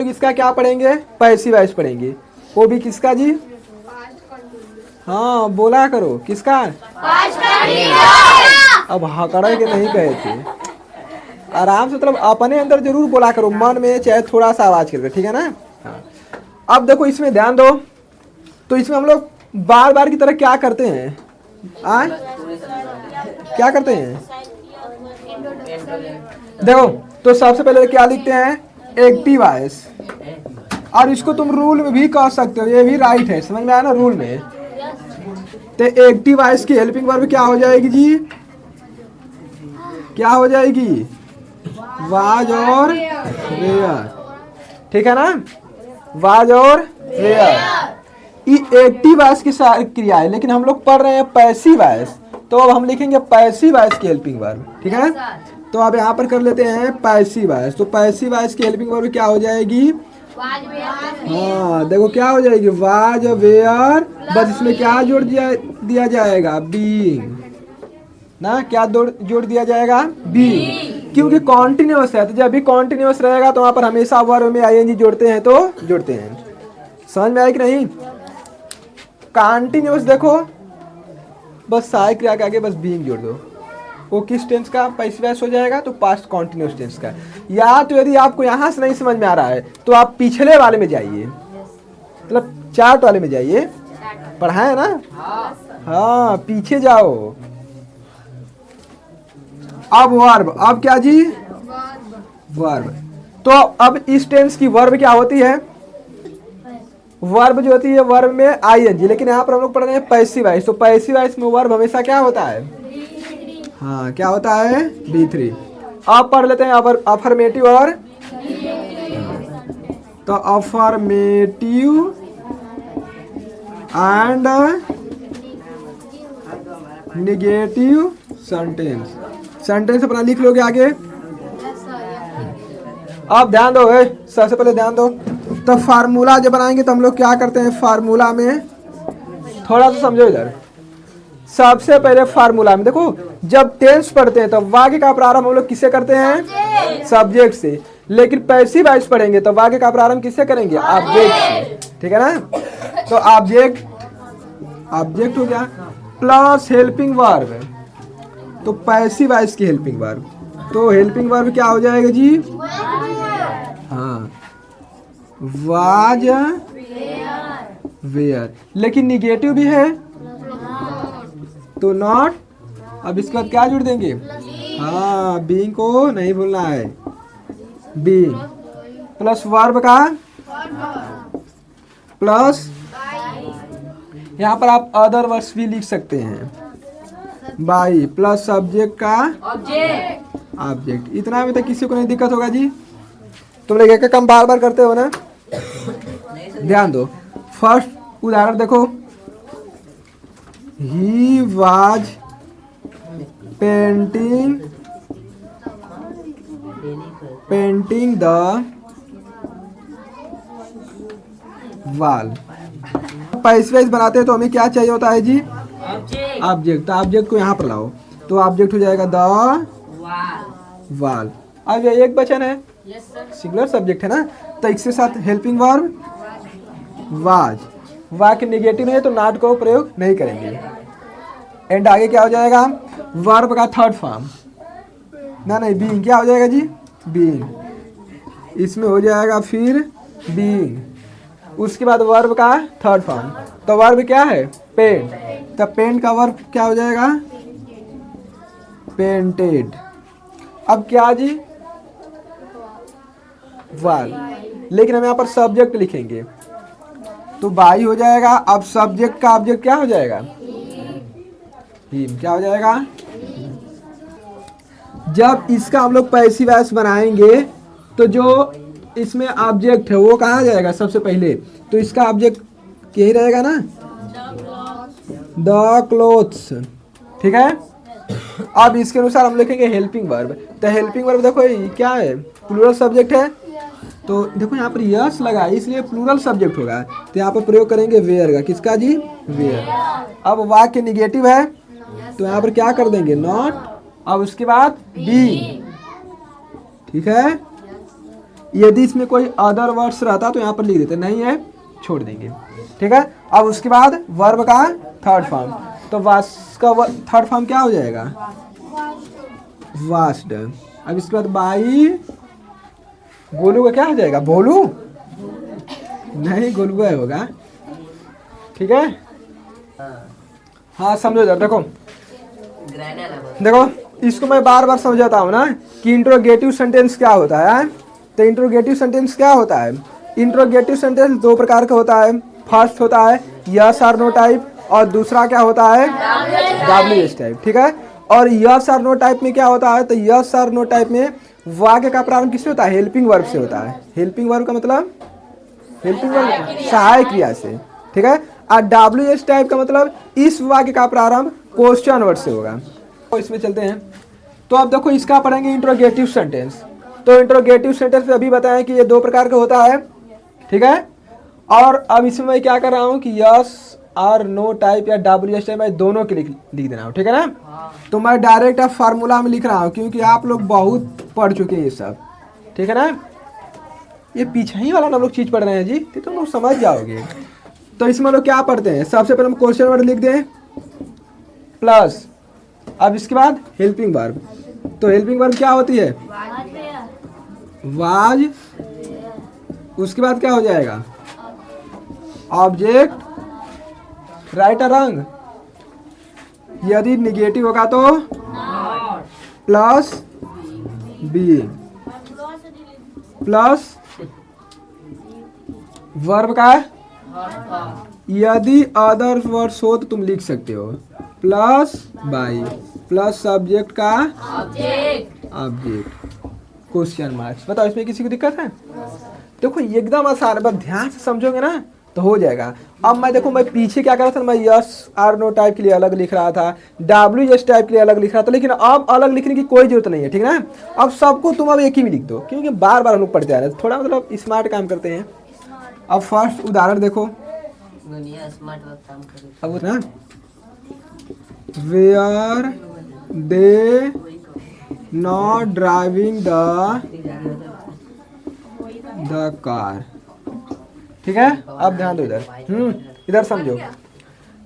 किसका क्या पढ़ेंगे? पैसिव वॉइस पढ़ेंगे। वो भी किसका जी? हाँ बोला करो, किसका? अब हकड़ा के नहीं कहे थे, आराम से मतलब अपने अंदर जरूर बोला करो, मन में चाहे थोड़ा सा आवाज करके, ठीक है ना? हाँ। अब देखो इसमें ध्यान दो, तो इसमें हम लोग बार बार की तरह क्या करते हैं? क्या करते हैं? देखो तो सबसे पहले क्या लिखते हैं? Active voice. और इसको तुम रूल में भी कह सकते हो, ये भी राइट है, समझ में आया ना? रूल में तो एक्टिव वॉइस की हेल्पिंग वर्ब क्या हो जाएगी जी? क्या हो जाएगी? वाज और वेयर, ठीक है ना? वाज और वेयर। ये एक्टिव वॉइस की क्रिया है, लेकिन हम लोग पढ़ रहे हैं पैसिव वॉइस, तो अब हम लिखेंगे पैसिव वॉइस की हेल्पिंग वर्ब, ठीक है ना? तो अब यहाँ पर कर लेते हैं पैसिव वॉइस। तो पैसिव वॉइस की हेल्पिंग वर्ब क्या हो जाएगी? हाँ देखो क्या हो जाएगी? वाज वेयर, बस इसमें क्या जोड़ दिया जाएगा? बीइंग ना, क्या जोड़ दिया जाएगा? बीइंग, क्योंकि कॉन्टिन्यूअस है, तो जब भी कॉन्टिन्यूअस रहेगा तो वहां पर हमेशा वर्ब में आईएनजी जोड़ते हैं, तो जोड़ते हैं। समझ में आया कि नहीं? कॉन्टिन्यूअस देखो बस सहायक क्रिया के आगे बस बीइंग जोड़ दो, वो किस टेंस का पैसिव वॉइस हो जाएगा? तो पास्ट कॉन्टिन्यूअस टेंस का। या तो यदि आपको यहां से नहीं समझ में आ रहा है तो आप पिछले वाले में जाइए, मतलब चार्ट वाले में जाइए, पढ़ा है ना? हाँ पीछे जाओ। अब वर्ब, अब क्या जी? वर्ब। तो अब इस टेंस की वर्ब क्या होती है? वर्ब जो होती है वर्ब में आईएनजी, लेकिन यहाँ पर हम लोग पढ़ रहे हैं पैसिव वॉइस, तो पैसिव वॉइस में वर्ब हमेशा क्या होता है? हाँ क्या होता है? B3। अब पढ़ लेते हैं अफर्मेटिव और, तो affirmative and negative sentence. Sentence अपना लिख लोगे आगे। अब ध्यान दो, सबसे पहले ध्यान दो, तो फार्मूला जब बनाएंगे तो हम लोग क्या करते हैं? फार्मूला में थोड़ा सा समझो इधर। सबसे पहले फार्मूला में देखो, जब टेंस पढ़ते हैं तो वाक्य का प्रारंभ हम लोग किससे करते हैं? सब्जेक्ट से। लेकिन पैसिव वॉइस पढ़ेंगे तो वाक्य का प्रारंभ किससे करेंगे? ऑब्जेक्ट से, ठीक है ना? तो ऑब्जेक्ट हो गया प्लस हेल्पिंग वर्ब, तो पैसिव वॉइस की हेल्पिंग वर्ब। तो हेल्पिंग वर्ब क्या हो जाएगा जी? हाँ वाज वेयर, लेकिन निगेटिव भी है तो नॉट। अब इसके बाद क्या जोड़ देंगे? हाँ बीइंग को नहीं भूलना है, बीइंग प्लस वर्ब का प्लस, यहाँ पर आप अदर वर्ड्स भी लिख सकते हैं, बाई प्लस सब्जेक्ट का ऑब्जेक्ट। इतना में तो किसी को नहीं दिक्कत होगा जी? तुम लोग एक काम बार बार करते हो ना? ध्यान दो, फर्स्ट उदाहरण देखो, he was painting the wall. Passive voice बनाते हैं तो हमें क्या चाहिए होता है जी? ऑब्जेक्ट। तो ऑब्जेक्ट को यहाँ पर लाओ, तो ऑब्जेक्ट हो जाएगा द वॉल। अब ये एक वचन है, सिंगुलर सब्जेक्ट है ना, तो इसके साथ हेल्पिंग वर्ब वाज। वाक्य नेगेटिव है तो नॉट को प्रयोग नहीं करेंगे। एंड आगे क्या हो जाएगा? वर्ब का थर्ड फॉर्म, ना नहीं बीइंग, क्या हो जाएगा जी? बीइंग। इसमें हो जाएगा फिर बीइंग, उसके बाद वर्ब का थर्ड फॉर्म, तो वर्ब क्या है? पेंट। तो पेंट का वर्ब क्या हो जाएगा? पेंटेड। अब क्या जी? वॉल, लेकिन हम यहाँ पर सब्जेक्ट लिखेंगे तो बाई हो जाएगा। अब सब्जेक्ट का ऑब्जेक्ट क्या हो जाएगा? हिम। क्या हो जाएगा? जब इसका हम लोग पैसिव वॉइस बनाएंगे तो जो इसमें ऑब्जेक्ट है वो कहाँ जाएगा? सबसे पहले तो इसका ऑब्जेक्ट यही रहेगा ना, द क्लोथ्स, ठीक है? अब इसके अनुसार हम लिखेंगे हेल्पिंग वर्ब। तो हेल्पिंग वर्ब देखो ये क्या है? प्लूरल सब्जेक्ट है, तो देखो यहाँ पर यस लगा इसलिए प्लूरल सब्जेक्ट होगा, तो यहाँ पर प्रयोग करेंगे वेयर का। किसका जी? वेयर। अब वाक्य निगेटिव है तो यहाँ पर क्या कर देंगे? नॉट। अब उसके बाद बी, ठीक है? यदि इसमें कोई अदर वर्ड्स रहता तो यहाँ पर लिख देते, नहीं है छोड़ देंगे। ठीक है, अब उसके बाद वर्ब का थर्ड फॉर्म, तो वास का थर्ड फॉर्म क्या हो जाएगा? वास्ड। अब इसके बाद बाई गोलू का क्या हो जाएगा? बोलू नहीं, गोलुआ होगा। ठीक है, हाँ समझो जरा। देखो देखो इसको मैं बार बार समझाता हूँ ना कि इंट्रोगेटिव सेंटेंस क्या होता है। तो इंट्रोगेटिव सेंटेंस क्या होता है? इंट्रोगेटिव सेंटेंस दो प्रकार का होता है। फर्स्ट होता है यस और नो टाइप, और दूसरा क्या होता है? WH type. ठीक है, और यस और नो टाइप में क्या होता है? तो यस और नो टाइप में वाक्य का प्रारंभ किससे होता है? हेल्पिंग वर्ब से होता है। हेल्पिंग वर्ब का मतलब हेल्पिंग वर्ब सहायक क्रिया से। ठीक है, और WH टाइप का मतलब इस वाक्य का प्रारंभ क्वेश्चन वर्ड से होगा। तो इसमें चलते हैं। तो अब देखो इसका पढ़ेंगे इंट्रोगेटिव सेंटेंस। तो इंट्रोगेटिव सेंटेंस में अभी बताएं कि ये दो प्रकार का होता है। ठीक है, और अब इसमें मैं क्या कर रहा हूँ कि यस और नो टाइप या WH टाइप मैं दोनों के लिख देना हूँ। ठीक है ना, तो मैं डायरेक्ट अब फार्मूला में लिख रहा हूँ क्योंकि आप लोग बहुत पढ़ चुके हैं ये सब। ठीक है ना, ये पीछे ही वाला ना लोग चीज पढ़ रहे हैं जी, तो तुम लोग समझ जाओगे। तो इसमें लोग क्या पढ़ते हैं? सबसे पहले हम क्वेश्चन वर्ड लिख दें प्लस, अब इसके बाद हेल्पिंग वर्ब। तो हेल्पिंग वर्ब क्या होती है? वाज। उसके बाद क्या हो जाएगा? ऑब्जेक्ट। राइट और रंग। यदि निगेटिव होगा तो प्लस बी प्लस वर्ब का। यदि अदर वर्ड्स हो तो तुम लिख सकते हो प्लस बाई प्लस सब्जेक्ट का ऑब्जेक्ट क्वेश्चन मार्क्स। बताओ इसमें किसी को दिक्कत है? देखो एकदम आसान है, बस ध्यान से समझोगे ना तो हो जाएगा। अब मैं देखो मैं पीछे क्या कर रहा था, मैं यस आर नो टाइप के लिए अलग लिख रहा था, WH टाइप के लिए अलग लिख रहा था, लेकिन अब अलग लिखने की कोई जरूरत नहीं है। ठीक है ना, अब सबको तुम अब एक ही में लिख दो क्योंकि बार बार हम लोग पढ़ते आ रहे हैं, थोड़ा मतलब स्मार्ट काम करते हैं। अब फर्स्ट उदाहरण देखो, अब ना where they not driving the car. ठीक है, अब ध्यान दो इधर, इधर समझो।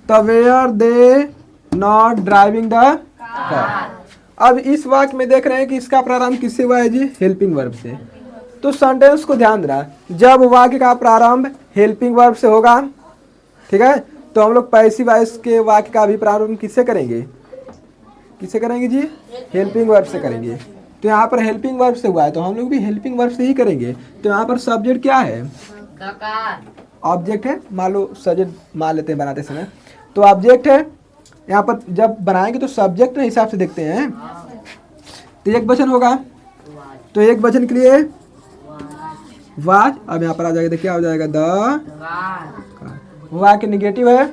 तो where they not driving the car. अब इस वाक्य में देख रहे हैं कि इसका प्रारंभ किससे हुआ है जी? हेल्पिंग वर्ब से। तो सेंटेंस को ध्यान देना, जब वाक्य का प्रारंभ हेल्पिंग वर्ब से होगा, ठीक है, तो हम लोग पैसिव वॉइस के वाक्य का भी प्रारंभ किससे करेंगे? किससे करेंगे जी? हेल्पिंग वर्ब से करेंगे। तो यहाँ पर हेल्पिंग वर्ब से हुआ है तो हम लोग भी हेल्पिंग वर्ब से ही करेंगे। तो यहाँ पर सब्जेक्ट क्या है? ऑब्जेक्ट है। मान लो सब्जेक्ट मान लेते हैं बनाते समय, तो ऑब्जेक्ट है। यहाँ पर जब बनाएंगे तो सब्जेक्ट के हिसाब से देखते हैं, तो एक वचन होगा, तो एक वचन के लिए वाज। अब यहाँ पर आ जाएगा तो क्या हो जाएगा? द। वाक्य निगेटिव है,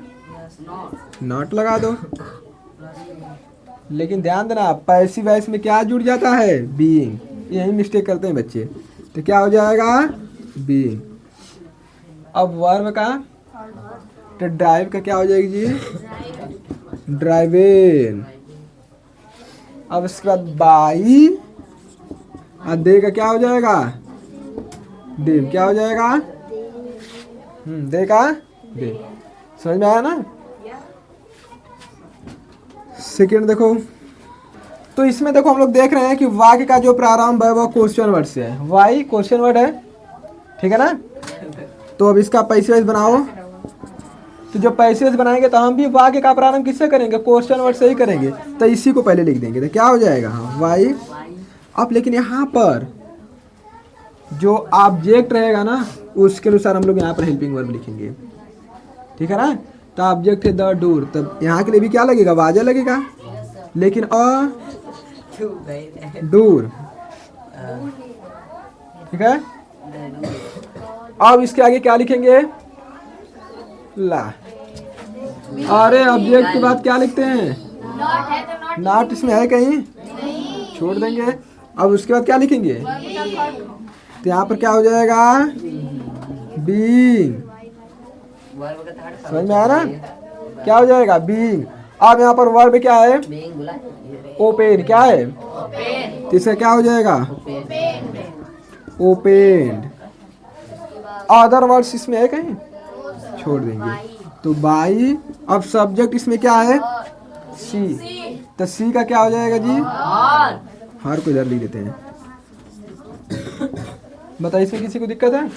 नॉट लगा दो। लेकिन ध्यान देना पैसिव वॉइस में क्या जुड़ जाता है? बीइंग। यही मिस्टेक करते हैं बच्चे। तो क्या हो जाएगा? बीइंग। अब वर्ब का, तो ड्राइव का क्या हो जाएगी जी? ड्राइविंग। अब इसके बाद बाई, और दे का क्या हो जाएगा? देव। क्या हो जाएगा? दे का देव। समझ में आया ना? सेकेंड देखो, तो इसमें देखो हम लोग देख रहे हैं कि वाक्य का जो प्रारंभ है वो क्वेश्चन वर्ड से है। वाई क्वेश्चन वर्ड है, ठीक है ना। तो अब इसका पैसिव वॉइस बनाओ, तो जब पैसिव वॉइस बनाएंगे तो हम भी वाक्य का प्रारंभ किससे करेंगे? क्वेश्चन वर्ड से ही करेंगे। तो इसी को पहले लिख देंगे, तो क्या हो जाएगा? वाई। अब लेकिन यहाँ पर जो ऑब्जेक्ट रहेगा ना उसके अनुसार हम लोग यहाँ पर हेल्पिंग वर्ब लिखेंगे, ठीक है ना। तो ऑब्जेक्ट है द डोर, तब यहाँ के लिए भी क्या लगेगा? वाजा लगेगा, लेकिन डोर, ठीक है। अब इसके आगे क्या लिखेंगे? ला। अरे ऑब्जेक्ट के बाद क्या लिखते हैं? नॉट। इसमें है कहीं? छोड़ देंगे। अब उसके बाद क्या लिखेंगे? तो यहाँ पर क्या हो जाएगा? बीइंग। समझ में आया ना? क्या हो जाएगा? बीइंग। अब यहाँ पर वर्ब क्या है? ओपन। क्या है? तो इसका क्या हो जाएगा? ओपेन्ड। अदर वर्ड्स इसमें है कहीं, छोड़ देंगे। तो बाई, अब सब्जेक्ट इसमें क्या है, सी, तो सी का क्या हो जाएगा जी, हर को इधर लिख देते हैं। बताइए इसमें किसी को दिक्कत है?